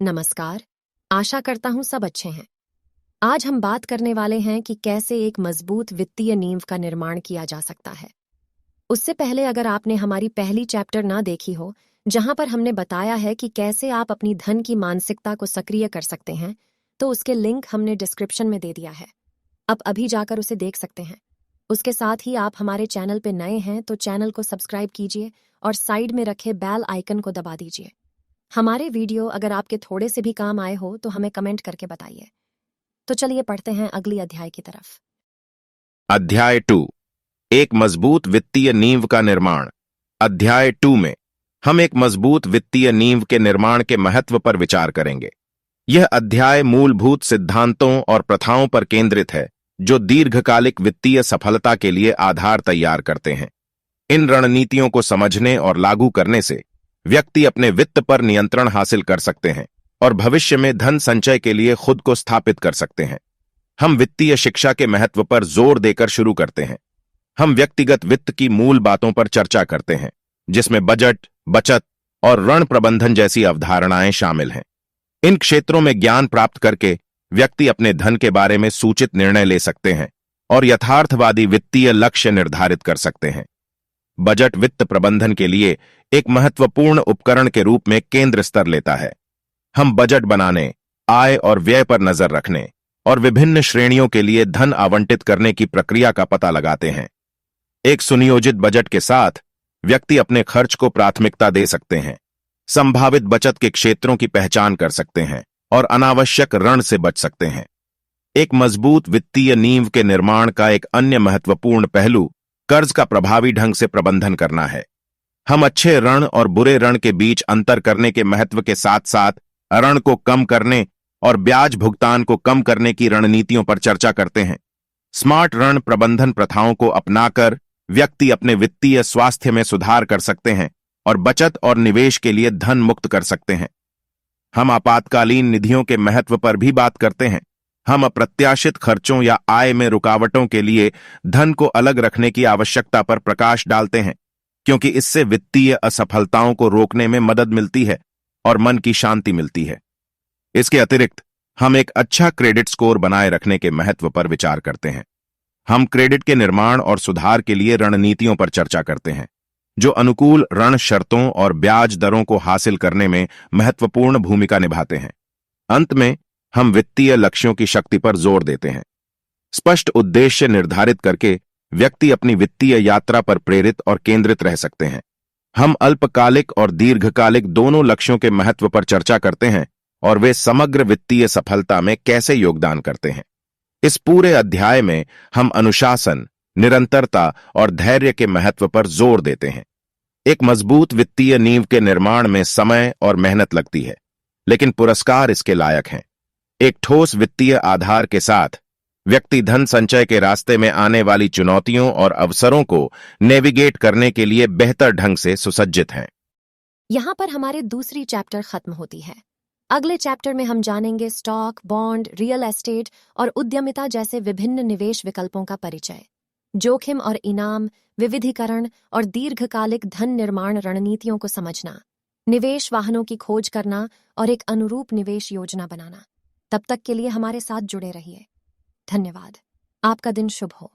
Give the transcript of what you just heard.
नमस्कार। आशा करता हूँ सब अच्छे हैं। आज हम बात करने वाले हैं कि कैसे एक मजबूत वित्तीय नींव का निर्माण किया जा सकता है। उससे पहले अगर आपने हमारी पहली चैप्टर ना देखी हो, जहां पर हमने बताया है कि कैसे आप अपनी धन की मानसिकता को सक्रिय कर सकते हैं, तो उसके लिंक हमने डिस्क्रिप्शन में दे दिया है। अब अभी जाकर उसे देख सकते हैं। उसके साथ ही आप हमारे चैनल पे नए हैं तो चैनल को सब्सक्राइब कीजिए और साइड में रखे बेल आइकन को दबा दीजिए। हमारे वीडियो अगर आपके थोड़े से भी काम आए हो तो हमें कमेंट करके बताइए। तो चलिए पढ़ते हैं अगली अध्याय की तरफ। अध्याय 2 एक मजबूत वित्तीय नींव का निर्माण। अध्याय 2 में हम एक मजबूत वित्तीय नींव के निर्माण के महत्व पर विचार करेंगे। यह अध्याय मूलभूत सिद्धांतों और प्रथाओं पर केंद्रित है जो दीर्घकालिक वित्तीय सफलता के लिए आधार तैयार करते हैं। इन रणनीतियों को समझने और लागू करने से व्यक्ति अपने वित्त पर नियंत्रण हासिल कर सकते हैं और भविष्य में धन संचय के लिए खुद को स्थापित कर सकते हैं। हम वित्तीय शिक्षा के महत्व पर जोर देकर शुरू करते हैं। हम व्यक्तिगत वित्त की मूल बातों पर चर्चा करते हैं, जिसमें बजट, बचत और ऋण प्रबंधन जैसी अवधारणाएं शामिल हैं। इन क्षेत्रों में ज्ञान प्राप्त करके व्यक्ति अपने धन के बारे में सूचित निर्णय ले सकते हैं और यथार्थवादी वित्तीय लक्ष्य निर्धारित कर सकते हैं। बजट वित्त प्रबंधन के लिए एक महत्वपूर्ण उपकरण के रूप में केंद्र स्तर लेता है। हम बजट बनाने, आय और व्यय पर नजर रखने और विभिन्न श्रेणियों के लिए धन आवंटित करने की प्रक्रिया का पता लगाते हैं। एक सुनियोजित बजट के साथ व्यक्ति अपने खर्च को प्राथमिकता दे सकते हैं, संभावित बचत के क्षेत्रों की पहचान कर सकते हैं और अनावश्यक ऋण से बच सकते हैं। एक मजबूत वित्तीय नींव के निर्माण का एक अन्य महत्वपूर्ण पहलू कर्ज का प्रभावी ढंग से प्रबंधन करना है। हम अच्छे ऋण और बुरे ऋण के बीच अंतर करने के महत्व के साथ साथ ऋण को कम करने और ब्याज भुगतान को कम करने की रणनीतियों पर चर्चा करते हैं। स्मार्ट ऋण प्रबंधन प्रथाओं को अपनाकर व्यक्ति अपने वित्तीय स्वास्थ्य में सुधार कर सकते हैं और बचत और निवेश के लिए धन मुक्त कर सकते हैं। हम आपातकालीन निधियों के महत्व पर भी बात करते हैं। हम अप्रत्याशित खर्चों या आय में रुकावटों के लिए धन को अलग रखने की आवश्यकता पर प्रकाश डालते हैं, क्योंकि इससे वित्तीय असफलताओं को रोकने में मदद मिलती है और मन की शांति मिलती है। इसके अतिरिक्त हम एक अच्छा क्रेडिट स्कोर बनाए रखने के महत्व पर विचार करते हैं। हम क्रेडिट के निर्माण और सुधार के लिए रणनीतियों पर चर्चा करते हैं, जो अनुकूल ऋण शर्तों और ब्याज दरों को हासिल करने में महत्वपूर्ण भूमिका निभाते हैं। अंत में हम वित्तीय लक्ष्यों की शक्ति पर जोर देते हैं। स्पष्ट उद्देश्य निर्धारित करके व्यक्ति अपनी वित्तीय यात्रा पर प्रेरित और केंद्रित रह सकते हैं। हम अल्पकालिक और दीर्घकालिक दोनों लक्ष्यों के महत्व पर चर्चा करते हैं और वे समग्र वित्तीय सफलता में कैसे योगदान करते हैं। इस पूरे अध्याय में हम अनुशासन, निरंतरता और धैर्य के महत्व पर जोर देते हैं। एक मजबूत वित्तीय नींव के निर्माण में समय और मेहनत लगती है, लेकिन पुरस्कार इसके लायक हैं। एक ठोस वित्तीय आधार के साथ व्यक्ति धन संचय के रास्ते में आने वाली चुनौतियों और अवसरों को नेविगेट करने के लिए बेहतर ढंग से सुसज्जित हैं। यहाँ पर हमारी दूसरी चैप्टर खत्म होती है। अगले चैप्टर में हम जानेंगे स्टॉक, बॉन्ड, रियल एस्टेट और उद्यमिता जैसे विभिन्न निवेश विकल्पों का परिचय, जोखिम और इनाम, विविधीकरण और दीर्घकालिक धन निर्माण रणनीतियों को समझना, निवेश वाहनों की खोज करना और एक अनुरूप निवेश योजना बनाना। तब तक के लिए हमारे साथ जुड़े रहिए। धन्यवाद। आपका दिन शुभ हो।